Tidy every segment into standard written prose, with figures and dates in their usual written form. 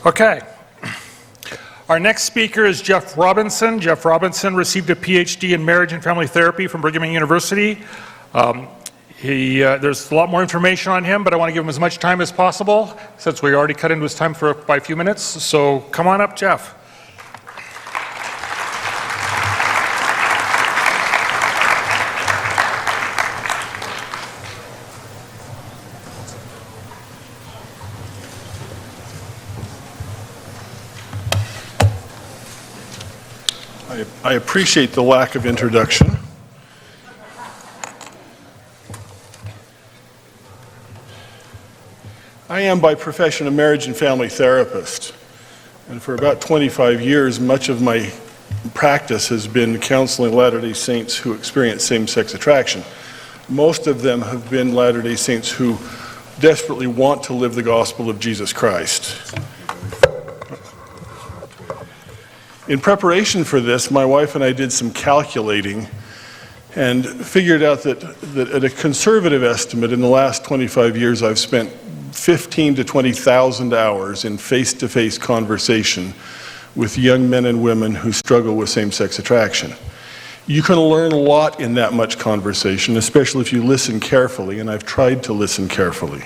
Okay. Our next speaker is Jeff Robinson. Jeff Robinson received a PhD in marriage and family therapy from Brigham Young University. There's a lot more information on him, but I want to give him as much time as possible since we already cut into his time by a few minutes. So come on up, Jeff. I appreciate the lack of introduction. I am by profession a marriage and family therapist, and for about 25 years much of my practice has been counseling Latter-day Saints who experience same-sex attraction. Most of them have been Latter-day Saints who desperately want to live the gospel of Jesus Christ. In preparation for this, my wife and I did some calculating and figured out that at a conservative estimate, in the last 25 years, I've spent 15,000 to 20,000 hours in face-to-face conversation with young men and women who struggle with same-sex attraction. You can learn a lot in that much conversation, especially if you listen carefully, and I've tried to listen carefully.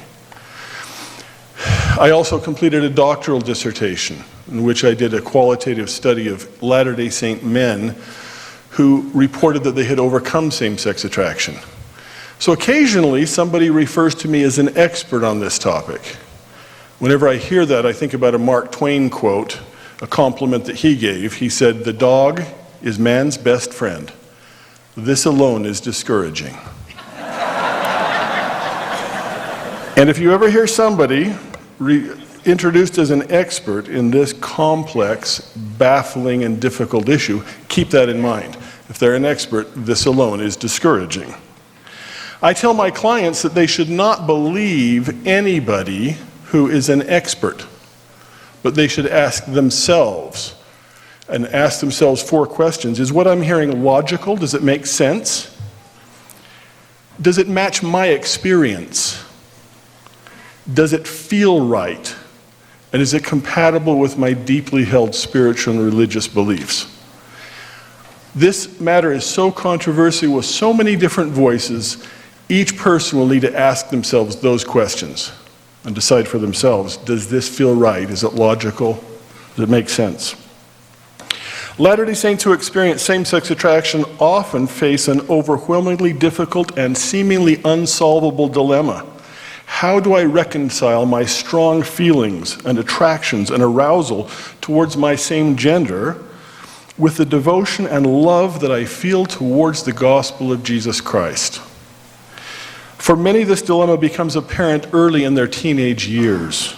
I also completed a doctoral dissertation in which I did a qualitative study of Latter-day Saint men who reported that they had overcome same-sex attraction. So occasionally somebody refers to me as an expert on this topic. Whenever I hear that, I think about a Mark Twain quote, a compliment that he gave. He said, "The dog is man's best friend. This alone is discouraging." And if you ever hear somebody introduced as an expert in this complex, baffling, and difficult issue, keep that in mind. If they're an expert, this alone is discouraging. I tell my clients that they should not believe anybody who is an expert, but they should ask themselves four questions. Is what I'm hearing logical? Does it make sense? Does it match my experience? Does it feel right? And is it compatible with my deeply held spiritual and religious beliefs? This matter is so controversial with so many different voices, each person will need to ask themselves those questions and decide for themselves, does this feel right? Is it logical? Does it make sense? Latter-day Saints who experience same-sex attraction often face an overwhelmingly difficult and seemingly unsolvable dilemma. How do I reconcile my strong feelings and attractions and arousal towards my same gender with the devotion and love that I feel towards the gospel of Jesus Christ? For many, this dilemma becomes apparent early in their teenage years.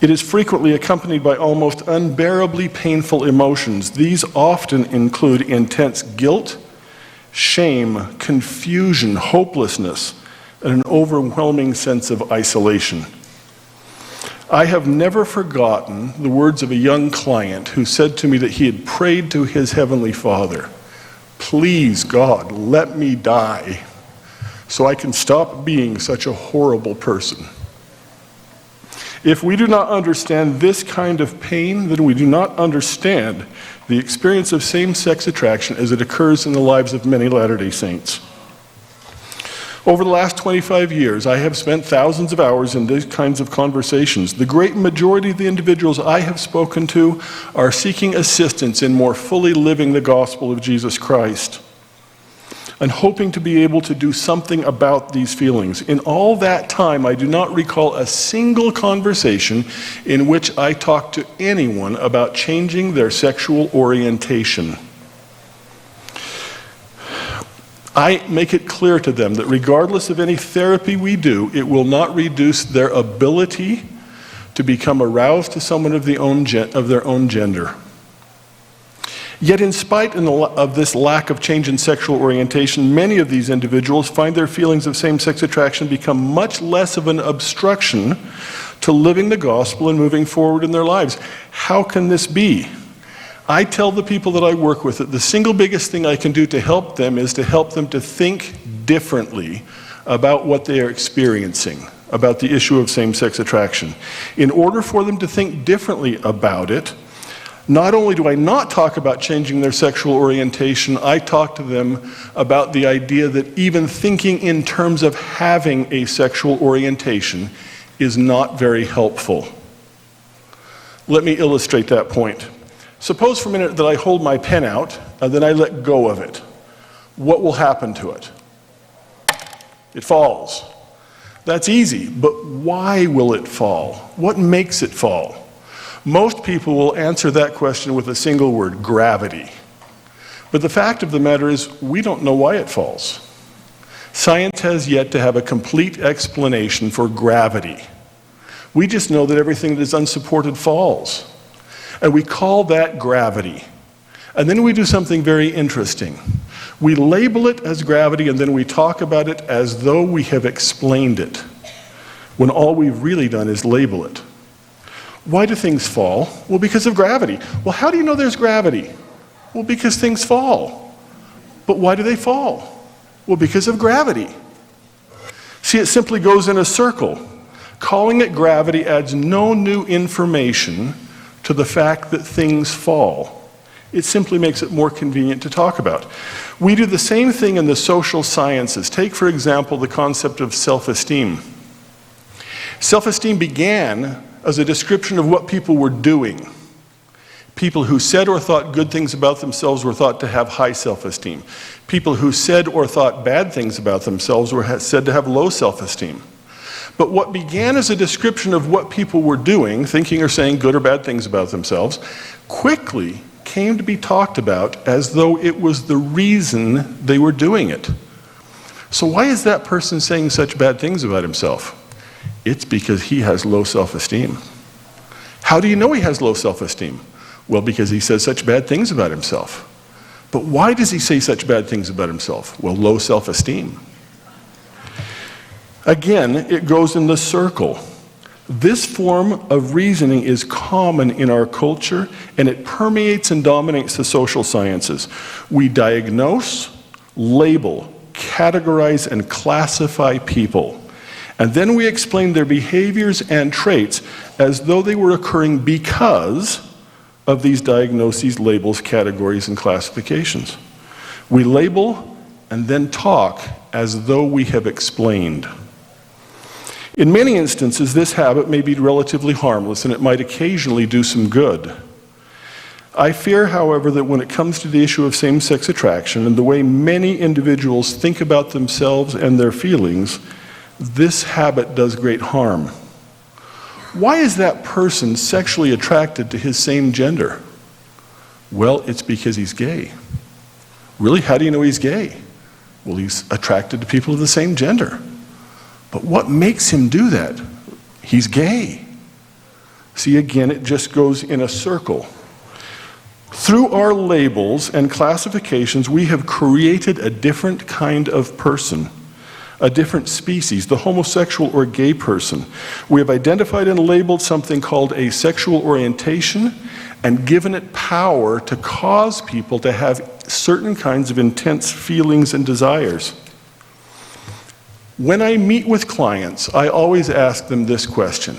It is frequently accompanied by almost unbearably painful emotions. These often include intense guilt, shame, confusion, hopelessness, and an overwhelming sense of isolation. I have never forgotten the words of a young client who said to me that he had prayed to his Heavenly Father, "Please, God, let me die so I can stop being such a horrible person." If we do not understand this kind of pain, then we do not understand the experience of same-sex attraction as it occurs in the lives of many Latter-day Saints. Over the last 25 years, I have spent thousands of hours in these kinds of conversations. The great majority of the individuals I have spoken to are seeking assistance in more fully living the gospel of Jesus Christ and hoping to be able to do something about these feelings. In all that time, I do not recall a single conversation in which I talked to anyone about changing their sexual orientation. I make it clear to them that regardless of any therapy we do, it will not reduce their ability to become aroused to someone of their own gender. Yet in spite of this lack of change in sexual orientation, many of these individuals find their feelings of same-sex attraction become much less of an obstruction to living the gospel and moving forward in their lives. How can this be? I tell the people that I work with that the single biggest thing I can do to help them is to help them to think differently about what they are experiencing. about the issue of same-sex attraction. In order for them to think differently about it, not only do I not talk about changing their sexual orientation, I talk to them about the idea that even thinking in terms of having a sexual orientation is not very helpful. Let me illustrate that point. Suppose for a minute that I hold my pen out and then I let go of it. What will happen to it? It falls. That's easy, but why will it fall? What makes it fall? Most people will answer that question with a single word: gravity. But the fact of the matter is, we don't know why it falls. Science has yet to have a complete explanation for gravity. We just know that everything that is unsupported falls. And we call that gravity. And then we do something very interesting. We label it as gravity, and then we talk about it as though we have explained it, when all we've really done is label it. Why do things fall? Well, because of gravity. Well, how do you know there's gravity? Well, because things fall. But why do they fall? Well, because of gravity. See, it simply goes in a circle. Calling it gravity adds no new information to the fact that things fall. It simply makes it more convenient to talk about. We do the same thing in the social sciences. Take, for example, the concept of self-esteem. Self-esteem began as a description of what people were doing. People who said or thought good things about themselves were thought to have high self-esteem. People who said or thought bad things about themselves were said to have low self-esteem. But what began as a description of what people were doing, thinking or saying good or bad things about themselves, quickly came to be talked about as though it was the reason they were doing it. So why is that person saying such bad things about himself? It's because he has low self-esteem. How do you know he has low self-esteem? Well, because he says such bad things about himself. But why does he say such bad things about himself? Well, low self-esteem. Again, it goes in the circle. This form of reasoning is common in our culture, and it permeates and dominates the social sciences. We diagnose, label, categorize, and classify people. And then we explain their behaviors and traits as though they were occurring because of these diagnoses, labels, categories, and classifications. We label and then talk as though we have explained. In many instances, this habit may be relatively harmless, and it might occasionally do some good. I fear, however, that when it comes to the issue of same-sex attraction and the way many individuals think about themselves and their feelings, this habit does great harm. Why is that person sexually attracted to his same gender? Well, it's because he's gay. Really? How do you know he's gay? Well, he's attracted to people of the same gender. But what makes him do that? He's gay. See, again, it just goes in a circle. Through our labels and classifications, we have created a different kind of person, a different species, the homosexual or gay person. We have identified and labeled something called a sexual orientation and given it power to cause people to have certain kinds of intense feelings and desires. When I meet with clients, I always ask them this question.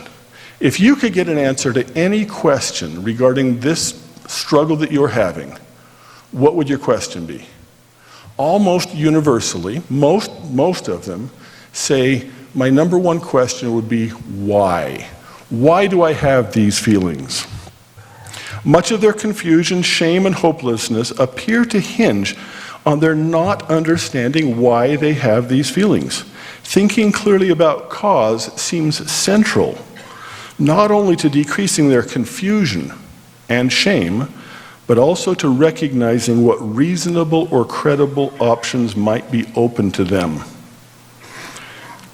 If you could get an answer to any question regarding this struggle that you're having, what would your question be? Almost universally, most of them say, my number one question would be, why? Why do I have these feelings? Much of their confusion, shame, and hopelessness appear to hinge on their not understanding why they have these feelings. Thinking clearly about cause seems central, not only to decreasing their confusion and shame, but also to recognizing what reasonable or credible options might be open to them.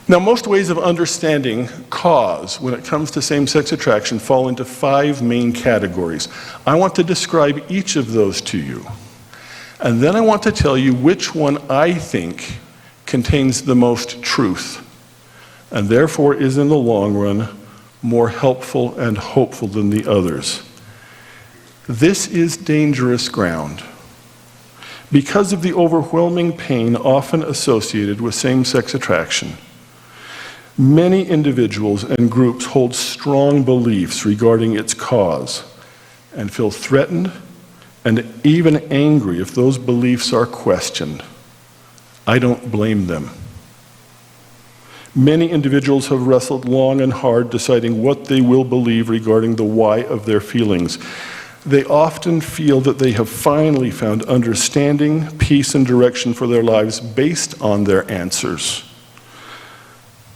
Now, most ways of understanding cause when it comes to same-sex attraction fall into 5 main categories. I want to describe each of those to you. And then I want to tell you which one I think contains the most truth, and therefore is in the long run more helpful and hopeful than the others. This is dangerous ground. Because of the overwhelming pain often associated with same-sex attraction, Many individuals and groups hold strong beliefs regarding its cause and feel threatened and even angry if those beliefs are questioned. I don't blame them. Many individuals have wrestled long and hard deciding what they will believe regarding the why of their feelings. They often feel that they have finally found understanding, peace, and direction for their lives based on their answers.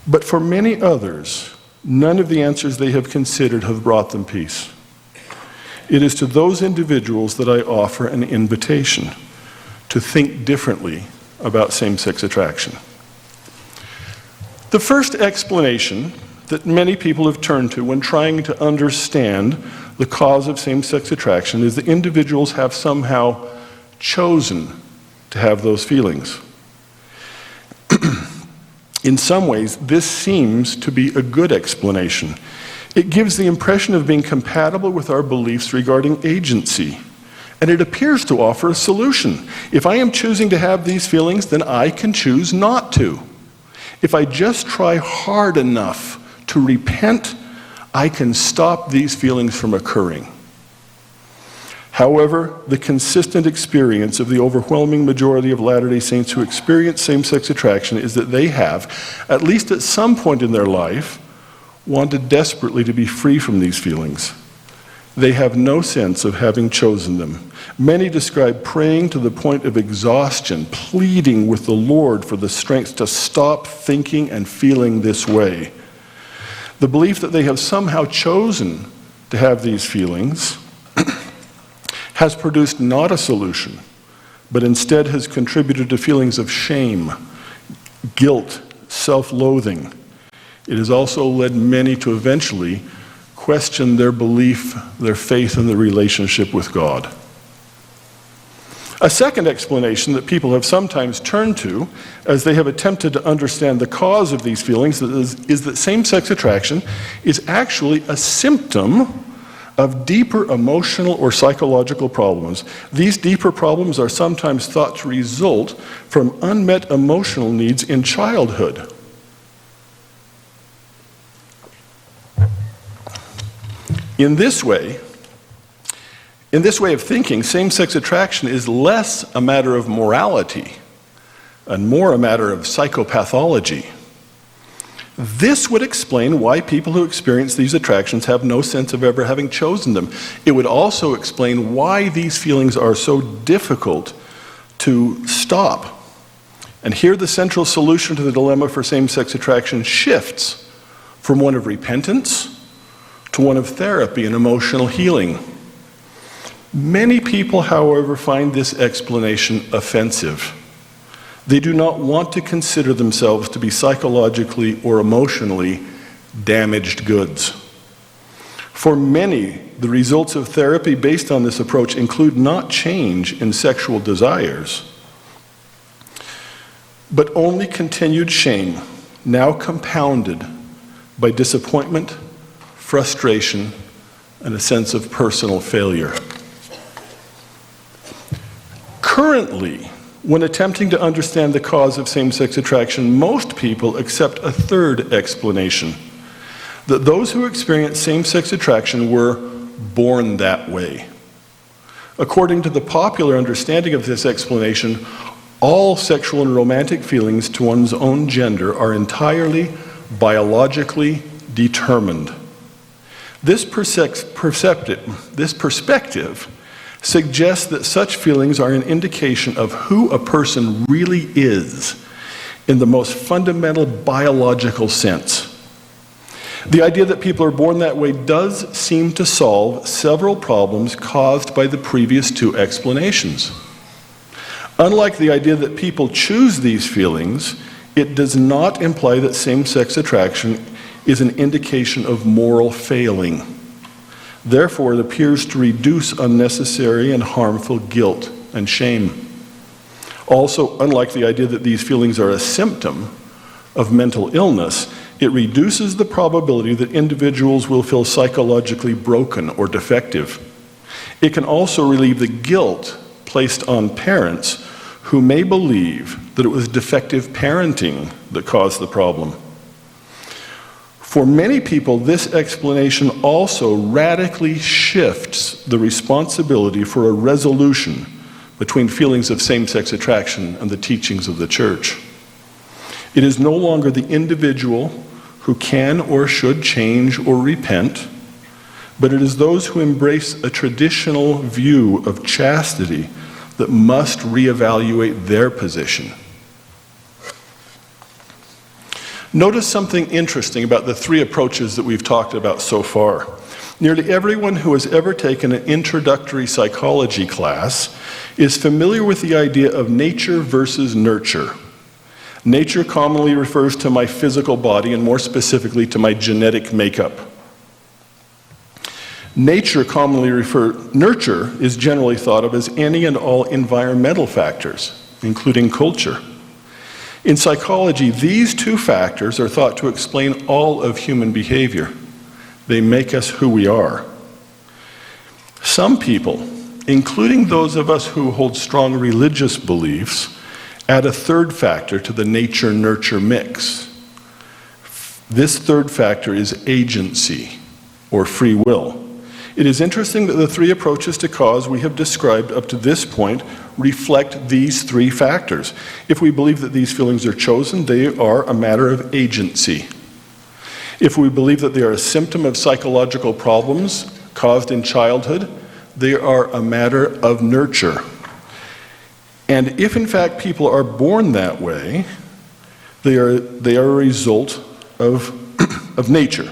But for many others, none of the answers they have considered have brought them peace. It is to those individuals that I offer an invitation to think differently about same-sex attraction. The first explanation that many people have turned to when trying to understand the cause of same-sex attraction is that individuals have somehow chosen to have those feelings. In some ways, this seems to be a good explanation. It gives the impression of being compatible with our beliefs regarding agency, and it appears to offer a solution. If I am choosing to have these feelings, then I can choose not to. If I just try hard enough to repent, I can stop these feelings from occurring. However, the consistent experience of the overwhelming majority of Latter-day Saints who experience same-sex attraction is that they have, at least at some point in their life, wanted desperately to be free from these feelings. They have no sense of having chosen them. Many describe praying to the point of exhaustion, pleading with the Lord for the strength to stop thinking and feeling this way. The belief that they have somehow chosen to have these feelings has produced not a solution, but instead has contributed to feelings of shame, guilt, self-loathing. It has also led many to eventually question their belief, their faith in the relationship with God. A second explanation that people have sometimes turned to as they have attempted to understand the cause of these feelings is that same-sex attraction is actually a symptom of deeper emotional or psychological problems. These deeper problems are sometimes thought to result from unmet emotional needs in childhood. In this way of thinking, same-sex attraction is less a matter of morality and more a matter of psychopathology. This would explain why people who experience these attractions have no sense of ever having chosen them. It would also explain why these feelings are so difficult to stop. And here the central solution to the dilemma for same-sex attraction shifts from one of repentance to one of therapy and emotional healing. Many people, however, find this explanation offensive. They do not want to consider themselves to be psychologically or emotionally damaged goods. For many, the results of therapy based on this approach include not change in sexual desires, but only continued shame, now compounded by disappointment, frustration, and a sense of personal failure. Currently, when attempting to understand the cause of same-sex attraction, most people accept a third explanation, that those who experience same-sex attraction were born that way. According to the popular understanding of this explanation, all sexual and romantic feelings to one's own gender are entirely biologically determined. This perspective suggests that such feelings are an indication of who a person really is in the most fundamental biological sense. The idea that people are born that way does seem to solve several problems caused by the previous two explanations. Unlike the idea that people choose these feelings, it does not imply that same-sex attraction is an indication of moral failing. Therefore, it appears to reduce unnecessary and harmful guilt and shame. Also, unlike the idea that these feelings are a symptom of mental illness, it reduces the probability that individuals will feel psychologically broken or defective. It can also relieve the guilt placed on parents who may believe that it was defective parenting that caused the problem. For many people, this explanation also radically shifts the responsibility for a resolution between feelings of same-sex attraction and the teachings of the church. It is no longer the individual who can or should change or repent, but it is those who embrace a traditional view of chastity that must reevaluate their position. Notice something interesting about the three approaches that we've talked about so far. Nearly everyone who has ever taken an introductory psychology class is familiar with the idea of nature versus nurture. Nature commonly refers to my physical body, and more specifically to my genetic makeup. Nurture is generally thought of as any and all environmental factors, including culture. In psychology, these two factors are thought to explain all of human behavior. They make us who we are. Some people, including those of us who hold strong religious beliefs, add a third factor to the nature-nurture mix. This third factor is agency, or free will. It is interesting that the three approaches to cause we have described up to this point reflect these three factors. If we believe that these feelings are chosen, they are a matter of agency. If we believe that they are a symptom of psychological problems caused in childhood, they are a matter of nurture. And if in fact people are born that way, they are a result of nature.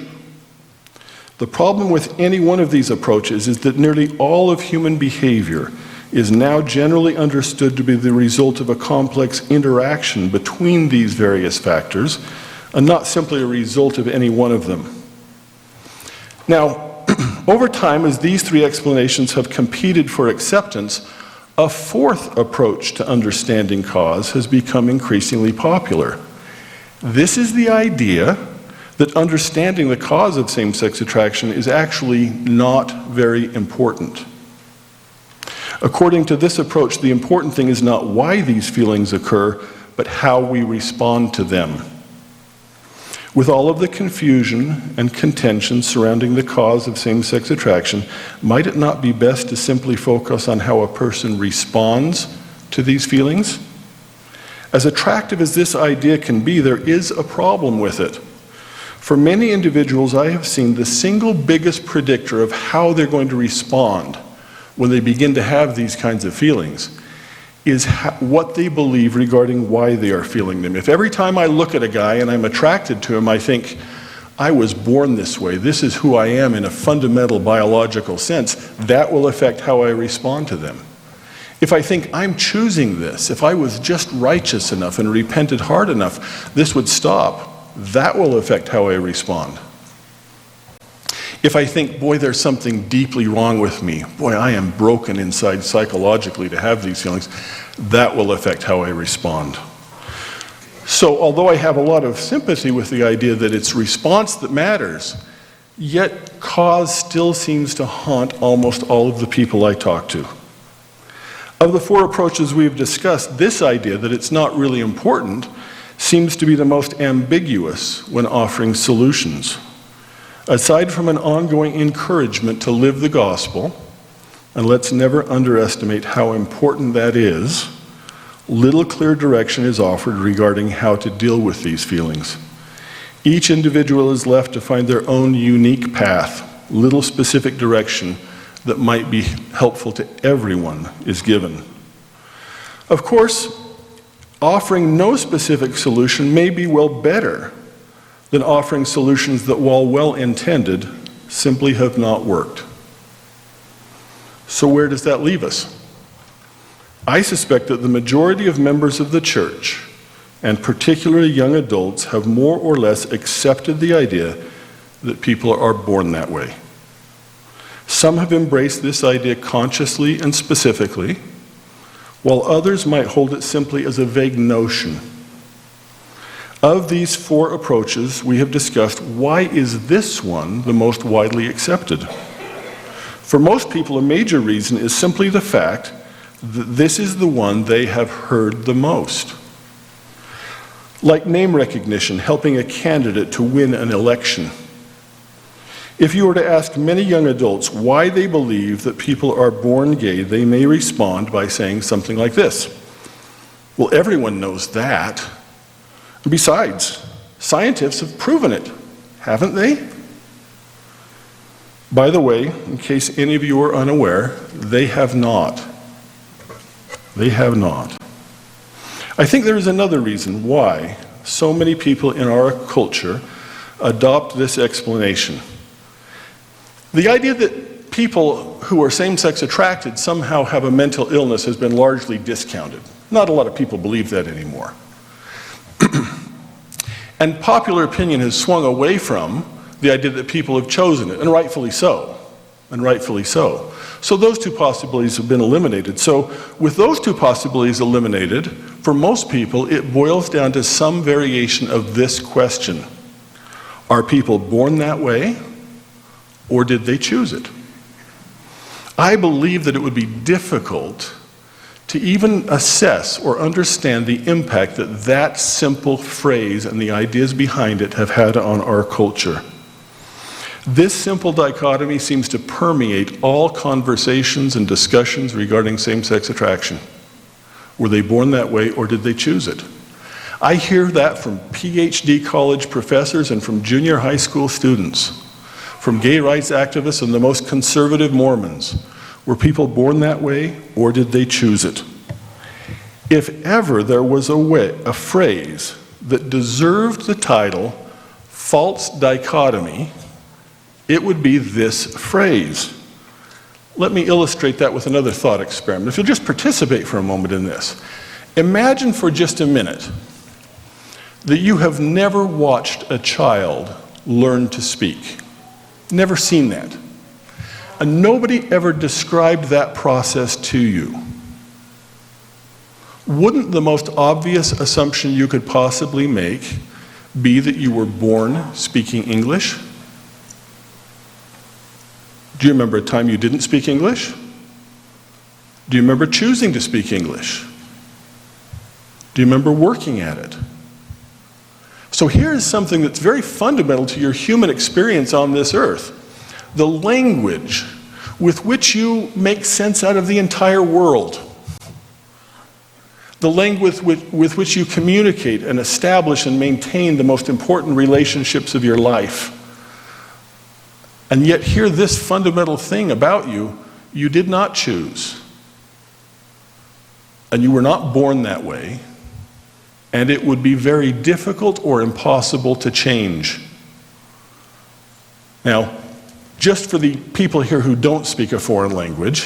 The problem with any one of these approaches is that nearly all of human behavior is now generally understood to be the result of a complex interaction between these various factors, and not simply a result of any one of them. Now, over time, as these three explanations have competed for acceptance, a fourth approach to understanding cause has become increasingly popular. This is the idea that understanding the cause of same-sex attraction is actually not very important. According to this approach, the important thing is not why these feelings occur, but how we respond to them. With all of the confusion and contention surrounding the cause of same-sex attraction, might it not be best to simply focus on how a person responds to these feelings? As attractive as this idea can be, there is a problem with it. For many individuals, I have seen the single biggest predictor of how they're going to respond when they begin to have these kinds of feelings is what they believe regarding why they are feeling them. If every time I look at a guy and I'm attracted to him, I think, I was born this way, this is who I am in a fundamental biological sense, that will affect how I respond to them. If I think I'm choosing this, if I was just righteous enough and repented hard enough, this would stop. That will affect how I respond. If I think, boy, there's something deeply wrong with me, boy, I am broken inside psychologically to have these feelings, that will affect how I respond. So although I have a lot of sympathy with the idea that it's response that matters, yet cause still seems to haunt almost all of the people I talk to. Of the four approaches we've discussed, this idea that it's not really important seems to be the most ambiguous when offering solutions. Aside from an ongoing encouragement to live the gospel, and let's never underestimate how important that is, little clear direction is offered regarding how to deal with these feelings. Each individual is left to find their own unique path. Little specific direction that might be helpful to everyone is given. Of course, offering no specific solution may be well better than offering solutions that, while well-intended, simply have not worked. So where does that leave us? I suspect that the majority of members of the church, and particularly young adults, have more or less accepted the idea that people are born that way. Some have embraced this idea consciously and specifically, while others might hold it simply as a vague notion. Of these four approaches we have discussed, why is this one the most widely accepted? For most people, a major reason is simply the fact that this is the one they have heard the most. like name recognition, helping a candidate to win an election. If you were to ask many young adults why they believe that people are born gay, they may respond by saying something like this: well, everyone knows that. And besides, scientists have proven it, haven't they? By the way, in case any of you are unaware, they have not. They have not. I think there is another reason why so many people in our culture adopt this explanation. The idea that people who are same-sex attracted somehow have a mental illness has been largely discounted. Not a lot of people believe that anymore. And popular opinion has swung away from the idea that people have chosen it, and rightfully so. And rightfully so. So those two possibilities have been eliminated. So with those two possibilities eliminated, for most people, it boils down to some variation of this question: are people born that way, or did they choose it? I believe that it would be difficult to even assess or understand the impact that that simple phrase and the ideas behind it have had on our culture. This simple dichotomy seems to permeate all conversations and discussions regarding same-sex attraction. Were they born that way, or did they choose it? I hear that from PhD college professors and from junior high school students, from gay rights activists and the most conservative Mormons. Were people born that way, or did they choose it? If ever there was a phrase that deserved the title false dichotomy, it would be this phrase. Let me illustrate that with another thought experiment. If you'll just participate for a moment in this. Imagine for just a minute that you have never watched a child learn to speak. Never seen that. And nobody ever described that process to you. Wouldn't the most obvious assumption you could possibly make be that you were born speaking English? Do you remember a time you didn't speak English? Do you remember choosing to speak English? Do you remember working at it? So here's something that's very fundamental to your human experience on this earth. The language with which you make sense out of the entire world. The language with which you communicate and establish and maintain the most important relationships of your life. And yet hear this fundamental thing about you: you did not choose. And you were not born that way. And it would be very difficult or impossible to change. Now, just for the people here who don't speak a foreign language,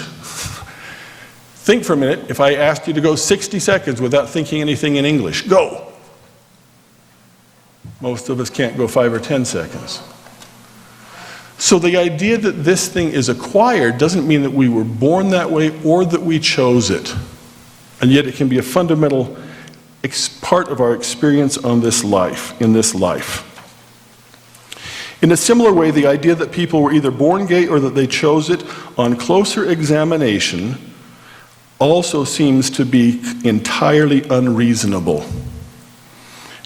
think for a minute if I asked you to go 60 seconds without thinking anything in English. Go! Most of us can't go 5 or 10 seconds. So the idea that this thing is acquired doesn't mean that we were born that way or that we chose it. And yet it can be a fundamental part of our experience in this life. In a similar way, the idea that people were either born gay or that they chose it, on closer examination, also seems to be entirely unreasonable.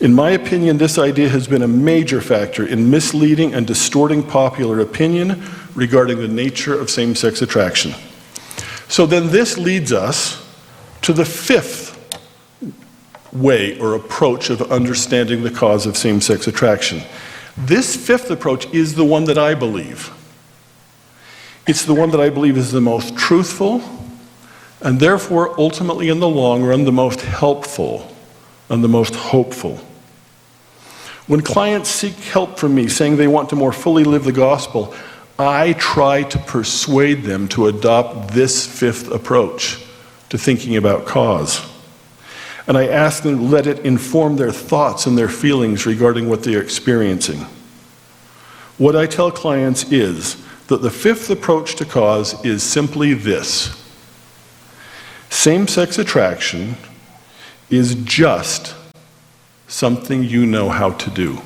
In my opinion, this idea has been a major factor in misleading and distorting popular opinion regarding the nature of same-sex attraction. So then this leads us to the fifth way or approach of understanding the cause of same-sex attraction. This fifth approach is the one that I believe. It's the one that I believe is the most truthful and therefore ultimately in the long run the most helpful and the most hopeful. When clients seek help from me saying they want to more fully live the gospel, I try to persuade them to adopt this fifth approach to thinking about cause. And I ask them to let it inform their thoughts and their feelings regarding what they are experiencing. What I tell clients is that the fifth approach to cause is simply this: same-sex attraction is just something you know how to do.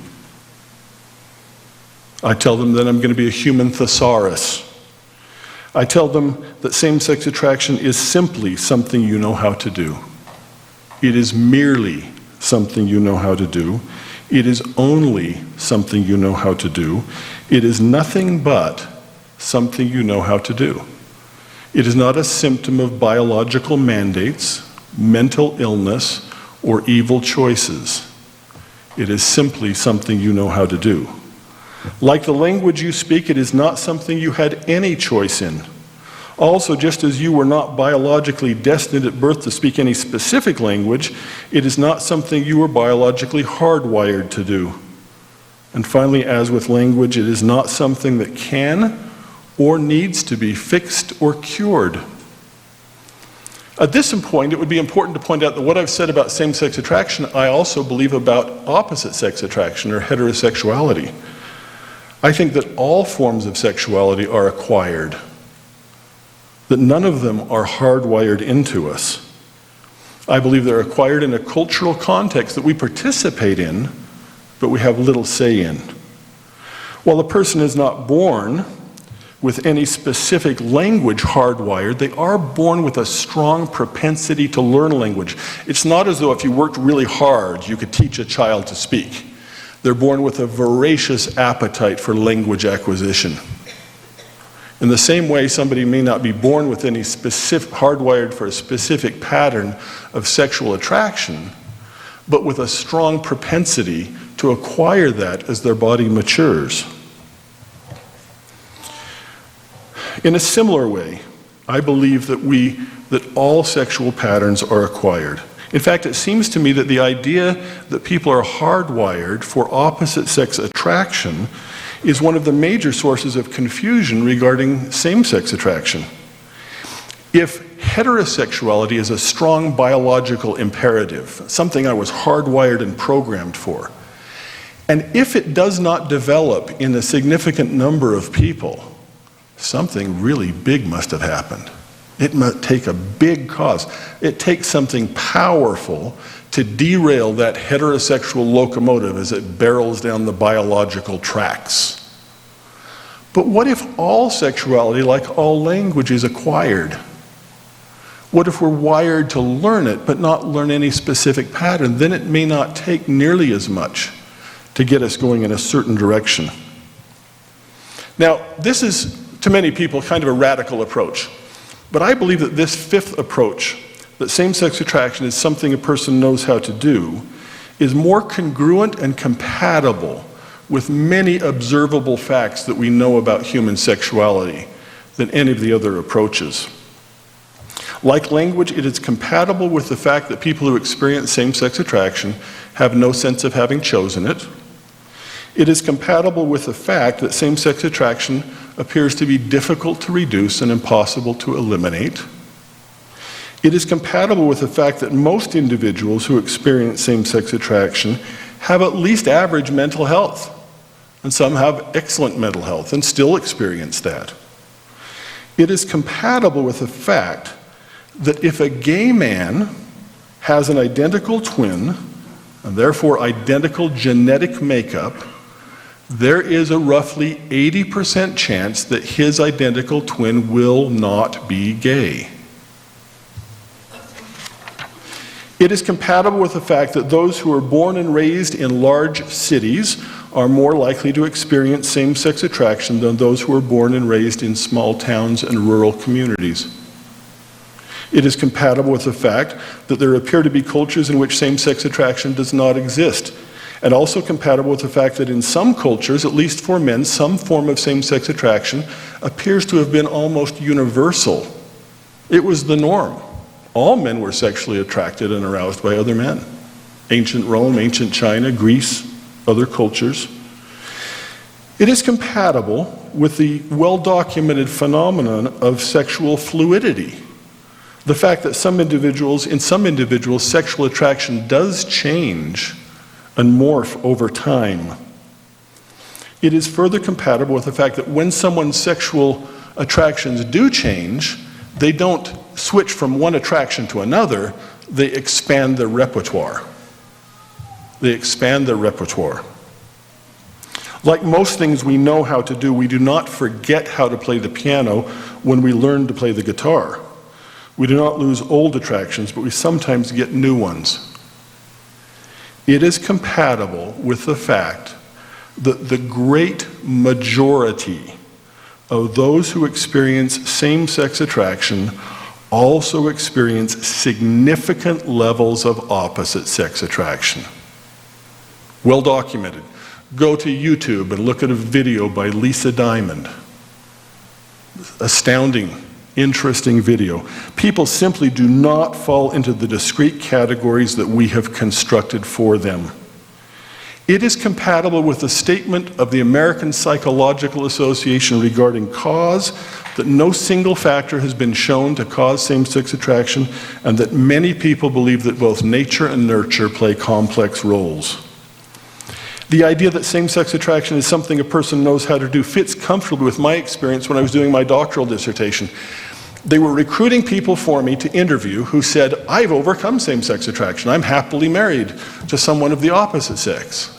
I tell them that I'm going to be a human thesaurus. I tell them that same-sex attraction is simply something you know how to do. It is merely something you know how to do. It is only something you know how to do. It is nothing but something you know how to do. It is not a symptom of biological mandates, mental illness, or evil choices. It is simply something you know how to do. Like the language you speak, it is not something you had any choice in. Also, just as you were not biologically destined at birth to speak any specific language, it is not something you were biologically hardwired to do. And finally, as with language, it is not something that can or needs to be fixed or cured. At this point, it would be important to point out that what I've said about same-sex attraction, I also believe about opposite-sex attraction or heterosexuality. I think that all forms of sexuality are acquired, that none of them are hardwired into us. I believe they're acquired in a cultural context that we participate in, but we have little say in. While a person is not born with any specific language hardwired, they are born with a strong propensity to learn language. It's not as though if you worked really hard, you could teach a child to speak. They're born with a voracious appetite for language acquisition. In the same way, somebody may not be born with any specific, hardwired for a specific pattern of sexual attraction, but with a strong propensity to acquire that as their body matures. In a similar way, I believe that all sexual patterns are acquired. In fact, it seems to me that the idea that people are hardwired for opposite-sex attraction is one of the major sources of confusion regarding same-sex attraction. If heterosexuality is a strong biological imperative, something I was hardwired and programmed for, and if it does not develop in a significant number of people, something really big must have happened. It must take a big cause. It takes something powerful to derail that heterosexual locomotive as it barrels down the biological tracks. But what if all sexuality, like all language, is acquired? What if we're wired to learn it, but not learn any specific pattern? Then it may not take nearly as much to get us going in a certain direction. Now, this is, to many people, kind of a radical approach. But I believe that this fifth approach, that same-sex attraction is something a person knows how to do, is more congruent and compatible with many observable facts that we know about human sexuality than any of the other approaches. Like language, it is compatible with the fact that people who experience same-sex attraction have no sense of having chosen it. It is compatible with the fact that same-sex attraction appears to be difficult to reduce and impossible to eliminate. It is compatible with the fact that most individuals who experience same-sex attraction have at least average mental health, and some have excellent mental health and still experience that. It is compatible with the fact that if a gay man has an identical twin, and therefore identical genetic makeup, there is a roughly 80% chance that his identical twin will not be gay. It is compatible with the fact that those who are born and raised in large cities are more likely to experience same-sex attraction than those who are born and raised in small towns and rural communities. It is compatible with the fact that there appear to be cultures in which same-sex attraction does not exist, and also compatible with the fact that in some cultures, at least for men, some form of same-sex attraction appears to have been almost universal. It was the norm. All men were sexually attracted and aroused by other men. Ancient Rome, ancient China, Greece, other cultures. It is compatible with the well-documented phenomenon of sexual fluidity. The fact that in some individuals, sexual attraction does change and morph over time. It is further compatible with the fact that when someone's sexual attractions do change, they don't switch from one attraction to another, they expand their repertoire. They expand their repertoire. Like most things we know how to do, we do not forget how to play the piano when we learn to play the guitar. We do not lose old attractions, but we sometimes get new ones. It is compatible with the fact that the great majority of those who experience same-sex attraction also experience significant levels of opposite-sex attraction. Well documented. Go to YouTube and look at a video by Lisa Diamond. Astounding, interesting video. People simply do not fall into the discrete categories that we have constructed for them. It is compatible with the statement of the American Psychological Association regarding cause, that no single factor has been shown to cause same-sex attraction, and that many people believe that both nature and nurture play complex roles. The idea that same-sex attraction is something a person knows how to do fits comfortably with my experience when I was doing my doctoral dissertation. They were recruiting people for me to interview who said, I've overcome same-sex attraction. I'm happily married to someone of the opposite sex.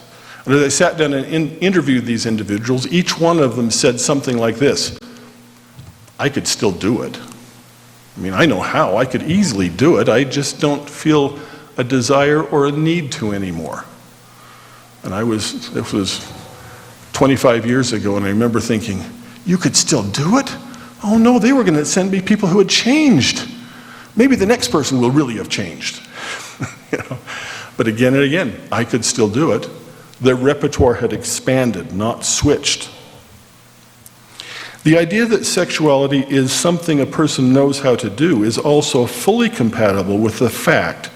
And as I sat down and interviewed these individuals, each one of them said something like this: I could still do it. I mean, I know how. I could easily do it. I just don't feel a desire or a need to anymore. And this was 25 years ago, and I remember thinking, you could still do it? Oh no, they were going to send me people who had changed. Maybe the next person will really have changed. You know? But again and again, I could still do it. Their repertoire had expanded, not switched. The idea that sexuality is something a person knows how to do is also fully compatible with the fact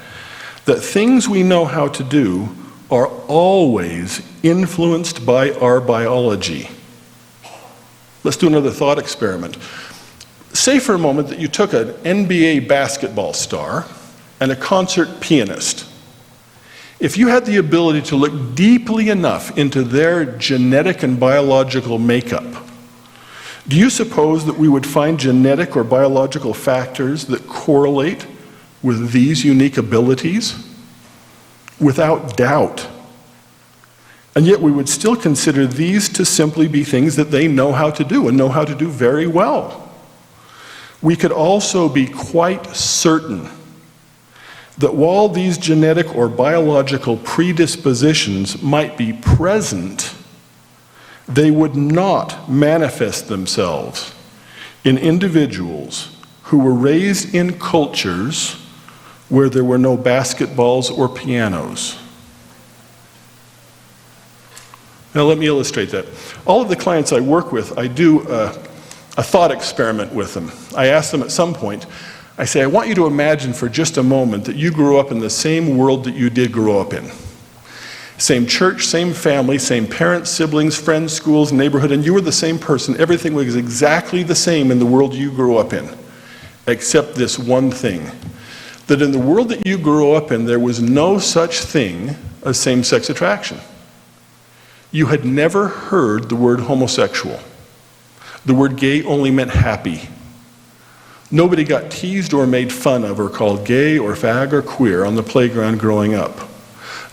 that things we know how to do are always influenced by our biology. Let's do another thought experiment. Say for a moment that you took an NBA basketball star and a concert pianist. If you had the ability to look deeply enough into their genetic and biological makeup, do you suppose that we would find genetic or biological factors that correlate with these unique abilities? Without doubt. And yet we would still consider these to simply be things that they know how to do and know how to do very well. We could also be quite certain that while these genetic or biological predispositions might be present, they would not manifest themselves in individuals who were raised in cultures where there were no basketballs or pianos. Now let me illustrate that. All of the clients I work with, I do a thought experiment with them. I ask them at some point, I say, I want you to imagine for just a moment that you grew up in the same world that you did grow up in. Same church, same family, same parents, siblings, friends, schools, neighborhood, and you were the same person. Everything was exactly the same in the world you grew up in, except this one thing, that in the world that you grew up in, there was no such thing as same-sex attraction. You had never heard the word homosexual. The word gay only meant happy. Nobody got teased or made fun of or called gay or fag or queer on the playground growing up.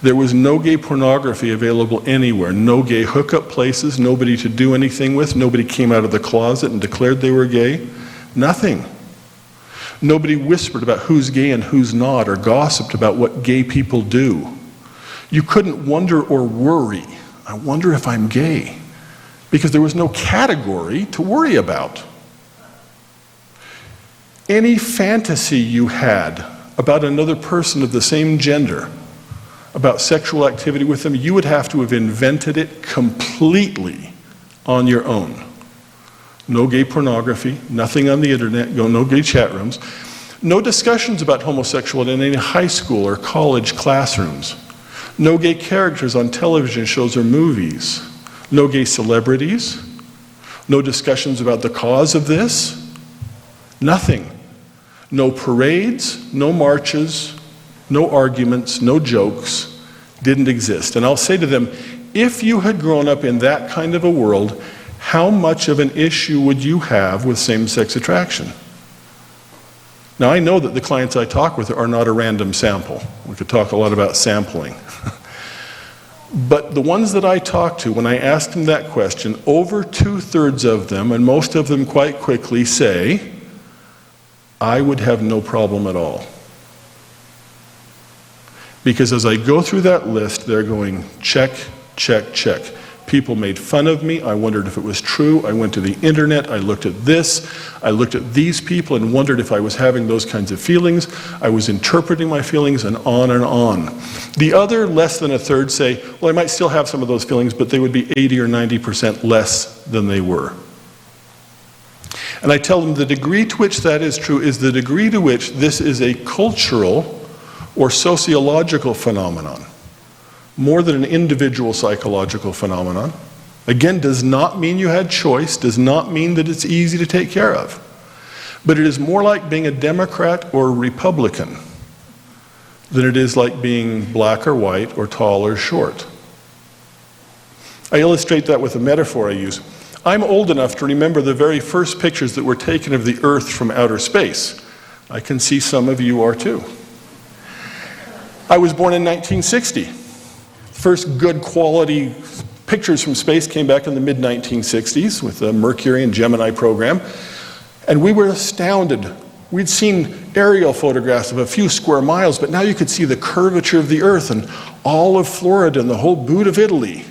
There was no gay pornography available anywhere, no gay hookup places, nobody to do anything with, nobody came out of the closet and declared they were gay. Nothing. Nobody whispered about who's gay and who's not, or gossiped about what gay people do. You couldn't wonder or worry, I wonder if I'm gay, because there was no category to worry about. Any fantasy you had about another person of the same gender, about sexual activity with them, you would have to have invented it completely on your own. No gay pornography, nothing on the internet, no gay chat rooms, no discussions about homosexuality in any high school or college classrooms, no gay characters on television shows or movies, no gay celebrities, no discussions about the cause of this, nothing. No parades, no marches, no arguments, no jokes, didn't exist. And I'll say to them, if you had grown up in that kind of a world, how much of an issue would you have with same-sex attraction? Now I know that the clients I talk with are not a random sample. We could talk a lot about sampling. But the ones that I talk to, when I ask them that question, over 2/3 of them, and most of them quite quickly, say, I would have no problem at all. Because as I go through that list, they're going check, check, check. People made fun of me. I wondered if it was true. I went to the internet. I looked at this. I looked at these people and wondered if I was having those kinds of feelings. I was interpreting my feelings, and on and on. The other less than a third say, well, I might still have some of those feelings, but they would be 80 or 90% less than they were. And I tell them the degree to which that is true is the degree to which this is a cultural or sociological phenomenon, more than an individual psychological phenomenon. Again, does not mean you had choice, does not mean that it's easy to take care of. But it is more like being a Democrat or a Republican than it is like being black or white or tall or short. I illustrate that with a metaphor I use. I'm old enough to remember the very first pictures that were taken of the Earth from outer space. I can see some of you are too. I was born in 1960. First good quality pictures from space came back in the mid-1960s with the Mercury and Gemini program. And we were astounded. We'd seen aerial photographs of a few square miles, but now you could see the curvature of the Earth and all of Florida and the whole boot of Italy.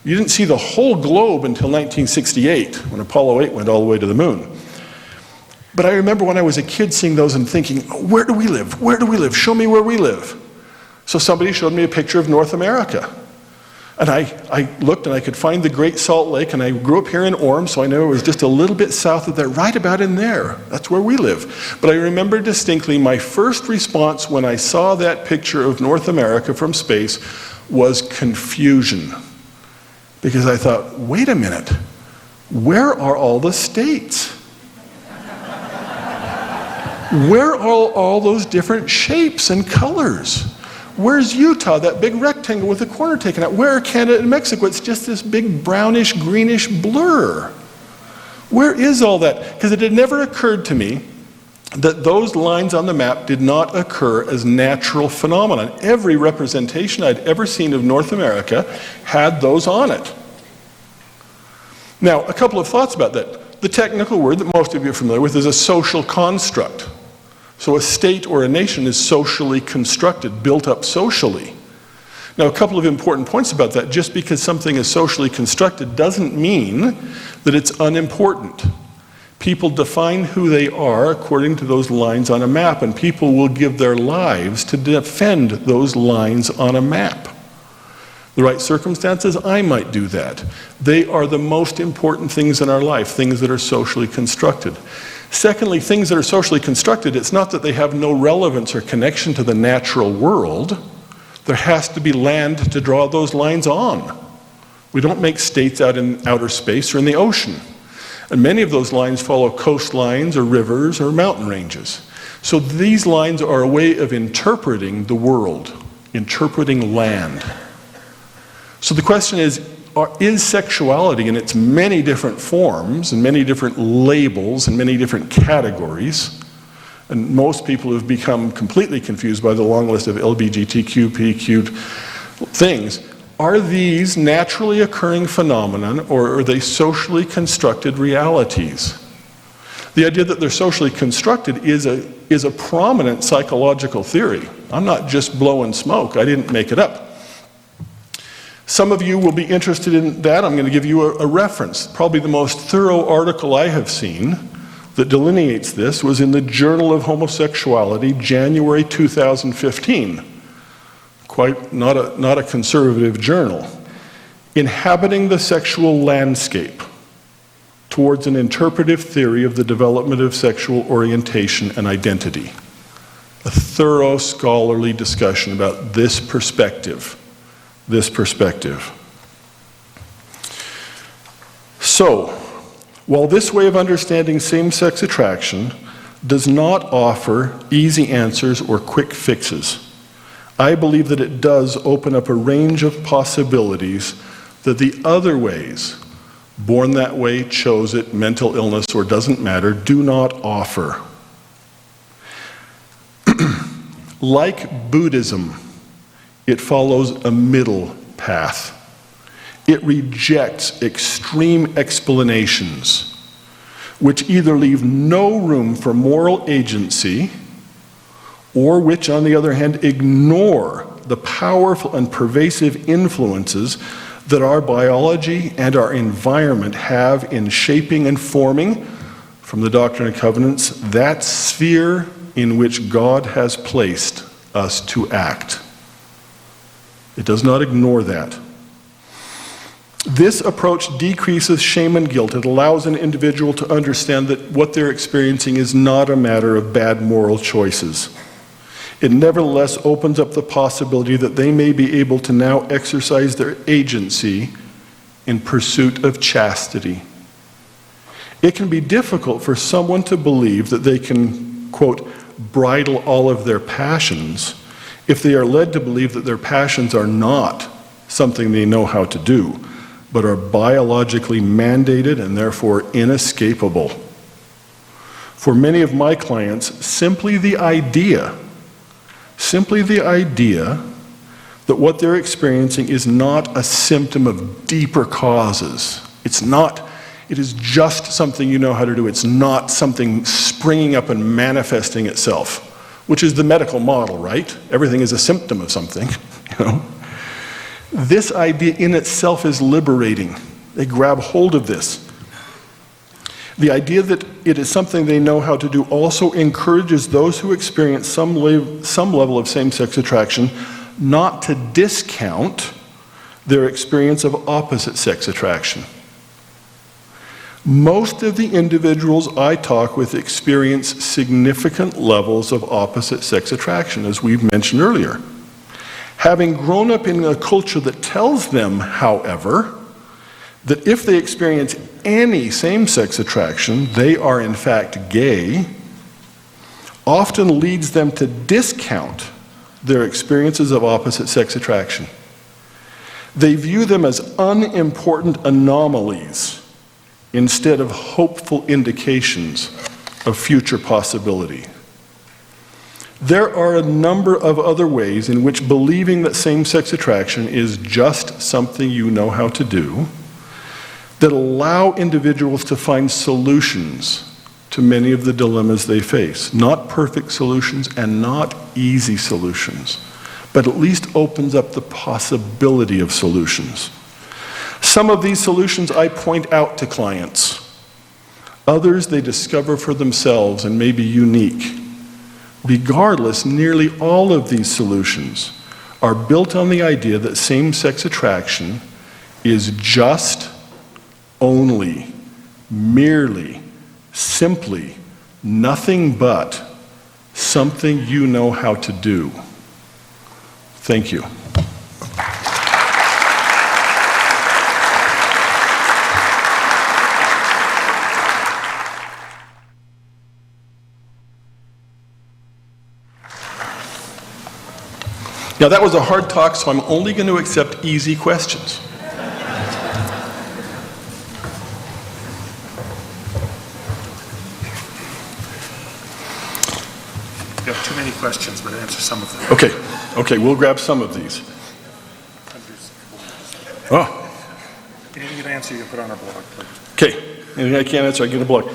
You didn't see the whole globe until 1968, when Apollo 8 went all the way to the moon. But I remember when I was a kid seeing those and thinking, where do we live? Where do we live? Show me where we live. So somebody showed me a picture of North America. And I looked and I could find the Great Salt Lake, and I grew up here in Orem, so I know it was just a little bit south of there, right about in there. That's where we live. But I remember distinctly my first response when I saw that picture of North America from space was confusion. Because I thought, wait a minute, where are all the states? Where are all those different shapes and colors? Where's Utah, that big rectangle with the corner taken out? Where are Canada and Mexico? It's just this big brownish, greenish blur. Where is all that? Because it had never occurred to me that those lines on the map did not occur as natural phenomena. Every representation I'd ever seen of North America had those on it. Now, a couple of thoughts about that. The technical word that most of you are familiar with is a social construct. So a state or a nation is socially constructed, built up socially. Now, a couple of important points about that. Just because something is socially constructed doesn't mean that it's unimportant. People define who they are according to those lines on a map, and people will give their lives to defend those lines on a map. The right circumstances, I might do that. They are the most important things in our life, things that are socially constructed. Secondly, things that are socially constructed, it's not that they have no relevance or connection to the natural world. There has to be land to draw those lines on. We don't make states out in outer space or in the ocean. And many of those lines follow coastlines or rivers or mountain ranges. So these lines are a way of interpreting the world, interpreting land. So the question is sexuality in its many different forms and many different labels and many different categories, and most people have become completely confused by the long list of LGBTQ, PQ things, are these naturally occurring phenomenon or are they socially constructed realities? The idea that they're socially constructed is a prominent psychological theory. I'm not just blowing smoke, I didn't make it up. Some of you will be interested in that. I'm going to give you a reference. Probably the most thorough article I have seen that delineates this was in the Journal of Homosexuality, January 2015. Quite not a conservative journal. Inhabiting the Sexual Landscape Towards an Interpretive Theory of the Development of Sexual Orientation and Identity. A thorough scholarly discussion about this perspective. So, while this way of understanding same-sex attraction does not offer easy answers or quick fixes, I believe that it does open up a range of possibilities that the other ways, born that way, chose it, mental illness, or doesn't matter, do not offer. Like Buddhism, it follows a middle path. It rejects extreme explanations, which either leave no room for moral agency, or which, on the other hand, ignore the powerful and pervasive influences that our biology and our environment have in shaping and forming, from the Doctrine and Covenants, that sphere in which God has placed us to act. It does not ignore that. This approach decreases shame and guilt. It allows an individual to understand that what they're experiencing is not a matter of bad moral choices. It nevertheless opens up the possibility that they may be able to now exercise their agency in pursuit of chastity. It can be difficult for someone to believe that they can, quote, bridle all of their passions if they are led to believe that their passions are not something they know how to do, but are biologically mandated and therefore inescapable. For many of my clients, simply the idea that what they're experiencing is not a symptom of deeper causes. It is just something you know how to do. It's not something springing up and manifesting itself, which is the medical model, right? Everything is a symptom of something, you know. This idea in itself is liberating. They grab hold of this. The idea that it is something they know how to do also encourages those who experience some level of same-sex attraction not to discount their experience of opposite-sex attraction. Most of the individuals I talk with experience significant levels of opposite-sex attraction, as we've mentioned earlier. Having grown up in a culture that tells them, however, that if they experience any same-sex attraction, they are in fact gay, often leads them to discount their experiences of opposite-sex attraction. They view them as unimportant anomalies instead of hopeful indications of future possibility. There are a number of other ways in which believing that same-sex attraction is just something you know how to do that allow individuals to find solutions to many of the dilemmas they face. Not perfect solutions and not easy solutions, but at least opens up the possibility of solutions. Some of these solutions I point out to clients. Others they discover for themselves and may be unique. Regardless, nearly all of these solutions are built on the idea that same-sex attraction is just, only, merely, simply, nothing but something you know how to do. Thank you. Now that was a hard talk, so I'm only going to accept easy questions. You have too many questions, but answer some of them. Okay, we'll grab some of these. Oh, Anything you can answer, you can put on our blog, please. okay. Anything I can't answer, I get a blog.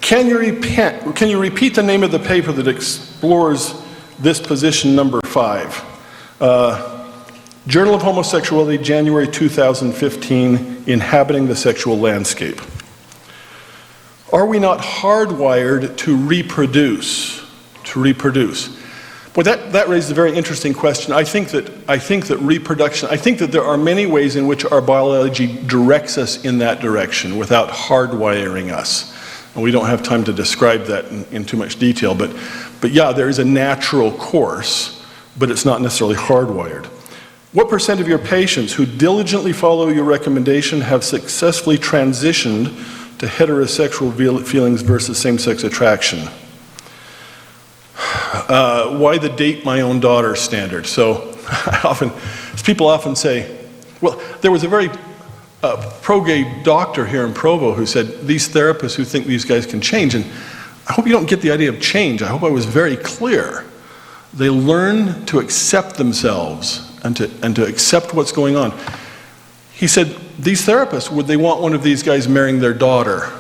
Can you repeat the name of the paper that explores this position number 5? Journal of Homosexuality, January 2015, Inhabiting the Sexual Landscape. Are we not hardwired to reproduce? Well, that raises a very interesting question. I think that reproduction, I think that there are many ways in which our biology directs us in that direction without hardwiring us. And we don't have time to describe that in too much detail, but yeah, there is a natural course, but it's not necessarily hardwired. What percent of your patients who diligently follow your recommendation have successfully transitioned to heterosexual feelings versus same-sex attraction? Why the date my own daughter standard? So people often say, well, there was a very pro-gay doctor here in Provo who said, these therapists who think these guys can change, and I hope you don't get the idea of change. I hope I was very clear. They learn to accept themselves and to accept what's going on. He said, these therapists, would they want one of these guys marrying their daughter?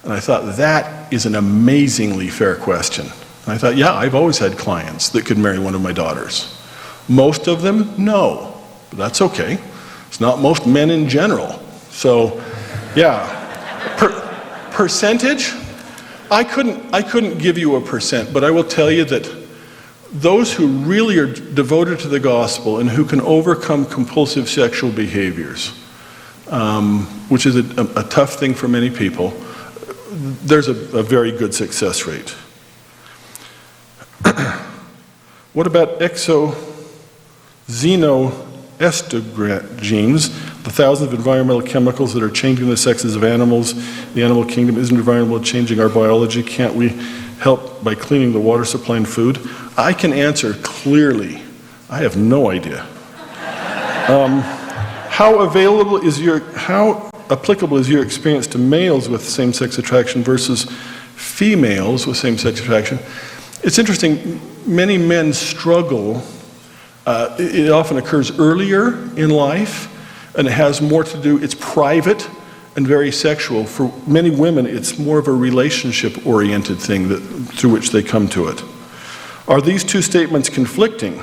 And I thought, that is an amazingly fair question. And I thought, yeah, I've always had clients that could marry one of my daughters. Most of them, no. But that's okay. It's not most men in general. So, yeah. Percentage? I couldn't give you a percent, but I will tell you that those who really are devoted to the gospel and who can overcome compulsive sexual behaviors, which is a tough thing for many people, there's a very good success rate. What about exoxenoestrogens, the thousands of environmental chemicals that are changing the sexes of animals? The animal kingdom isn't environmental changing our biology. Can't we help by cleaning the water supply and food? I can answer clearly. I have no idea. How applicable is your experience to males with same-sex attraction versus females with same-sex attraction? It's interesting, many men struggle. It often occurs earlier in life, and it has more to do, it's private and very sexual. For many women, it's more of a relationship-oriented thing through which they come to it. Are these two statements conflicting?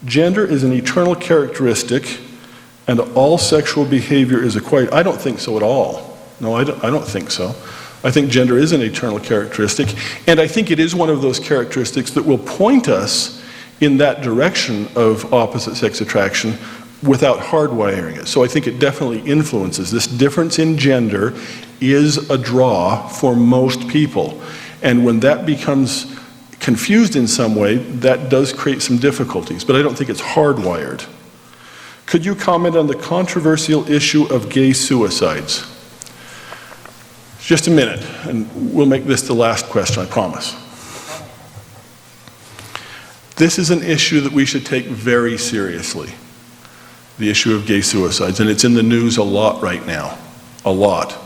Gender is an eternal characteristic, and all sexual behavior is acquired. I don't think so at all. No, I don't think so. I think gender is an eternal characteristic, and I think it is one of those characteristics that will point us in that direction of opposite sex attraction without hardwiring it. So I think it definitely influences. This difference in gender is a draw for most people, and when that becomes confused in some way, that does create some difficulties, but I don't think it's hardwired. Could you comment on the controversial issue of gay suicides? Just a minute, and we'll make this the last question, I promise. This is an issue that we should take very seriously, the issue of gay suicides, and it's in the news a lot right now, a lot.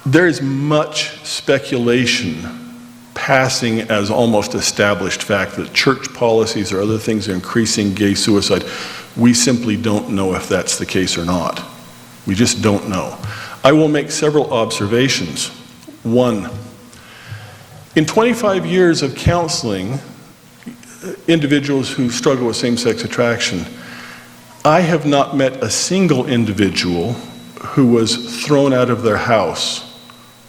There is much speculation passing as almost established fact that church policies or other things are increasing gay suicide. We simply don't know if that's the case or not. We just don't know. I will make several observations. One, in 25 years of counseling individuals who struggle with same-sex attraction, I have not met a single individual who was thrown out of their house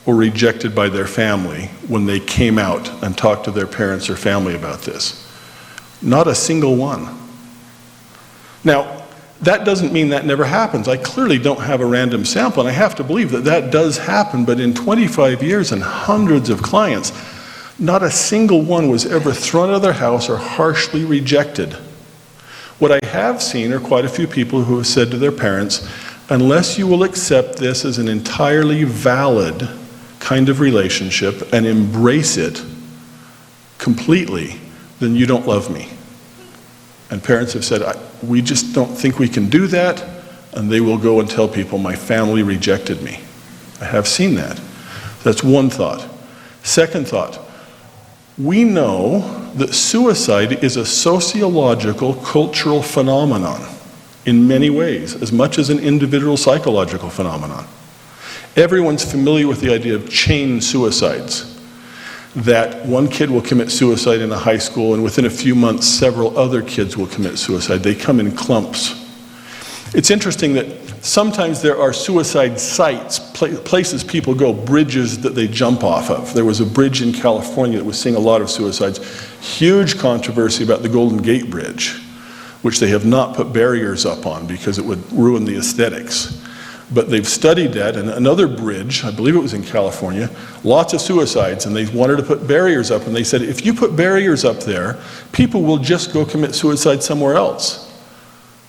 or rejected by their family when they came out and talked to their parents or family about this. Not a single one. Now, that doesn't mean that never happens. I clearly don't have a random sample, and I have to believe that that does happen, but in 25 years and hundreds of clients, not a single one was ever thrown out of their house or harshly rejected. What I have seen are quite a few people who have said to their parents, unless you will accept this as an entirely valid kind of relationship and embrace it completely, then you don't love me. And parents have said, we just don't think we can do that, and they will go and tell people, my family rejected me. I have seen that. That's one thought. Second thought, we know that suicide is a sociological, cultural phenomenon in many ways, as much as an individual psychological phenomenon. Everyone's familiar with the idea of chain suicides, that one kid will commit suicide in a high school, and within a few months, several other kids will commit suicide. They come in clumps. It's interesting that sometimes there are suicide sites, places people go, bridges that they jump off of. There was a bridge in California that was seeing a lot of suicides. Huge controversy about the Golden Gate Bridge, which they have not put barriers up on because it would ruin the aesthetics. But they've studied that, and another bridge, I believe it was in California, lots of suicides, and they wanted to put barriers up, and they said, if you put barriers up there, people will just go commit suicide somewhere else.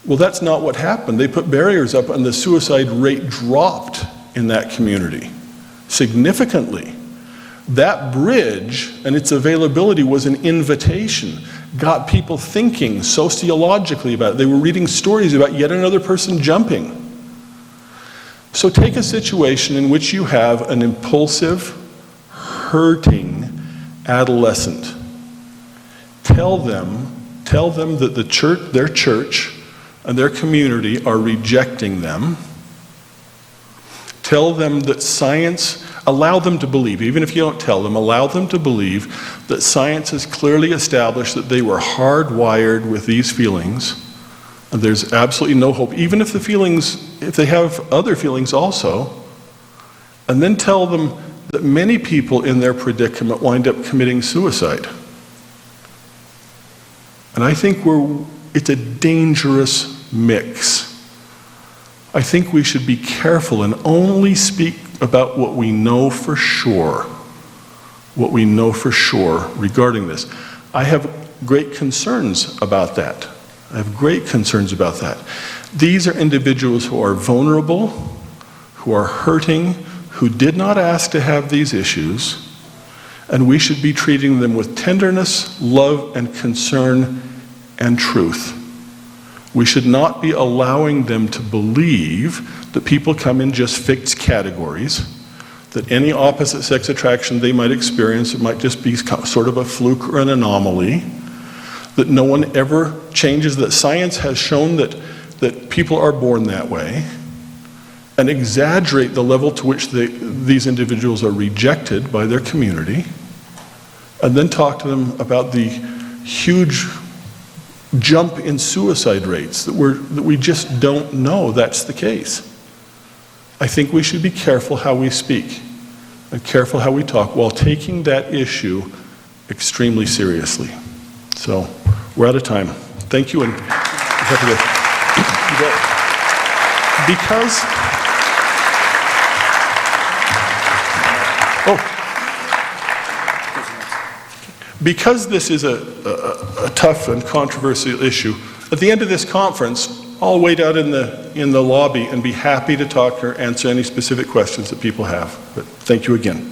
Well, that's not what happened. They put barriers up, and the suicide rate dropped in that community significantly. That bridge and its availability was an invitation, got people thinking sociologically about it. They were reading stories about yet another person jumping. So take a situation in which you have an impulsive, hurting adolescent. Tell them that the church, their church and their community are rejecting them. Tell them that science, Allow them to believe, even if you don't tell them, allow them to believe that science has clearly established that they were hardwired with these feelings, and there's absolutely no hope, even if the feelings, if they have other feelings also, and then tell them that many people in their predicament wind up committing suicide. And I think it's a dangerous mix. I think we should be careful and only speak about what we know for sure. What we know for sure regarding this. I have great concerns about that. I have great concerns about that. These are individuals who are vulnerable, who are hurting, who did not ask to have these issues, and we should be treating them with tenderness, love, and concern and truth. We should not be allowing them to believe that people come in just fixed categories, that any opposite sex attraction they might experience, it might just be sort of a fluke or an anomaly, that no one ever changes, that science has shown that people are born that way, and exaggerate the level to which these individuals are rejected by their community, and then talk to them about the huge jump in suicide rates that we just don't know that's the case. I think we should be careful how we speak and careful how we talk while taking that issue extremely seriously. So we're out of time. Thank you, and because this is a tough and controversial issue, at the end of this conference, I'll wait out in the lobby and be happy to talk or answer any specific questions that people have. But thank you again.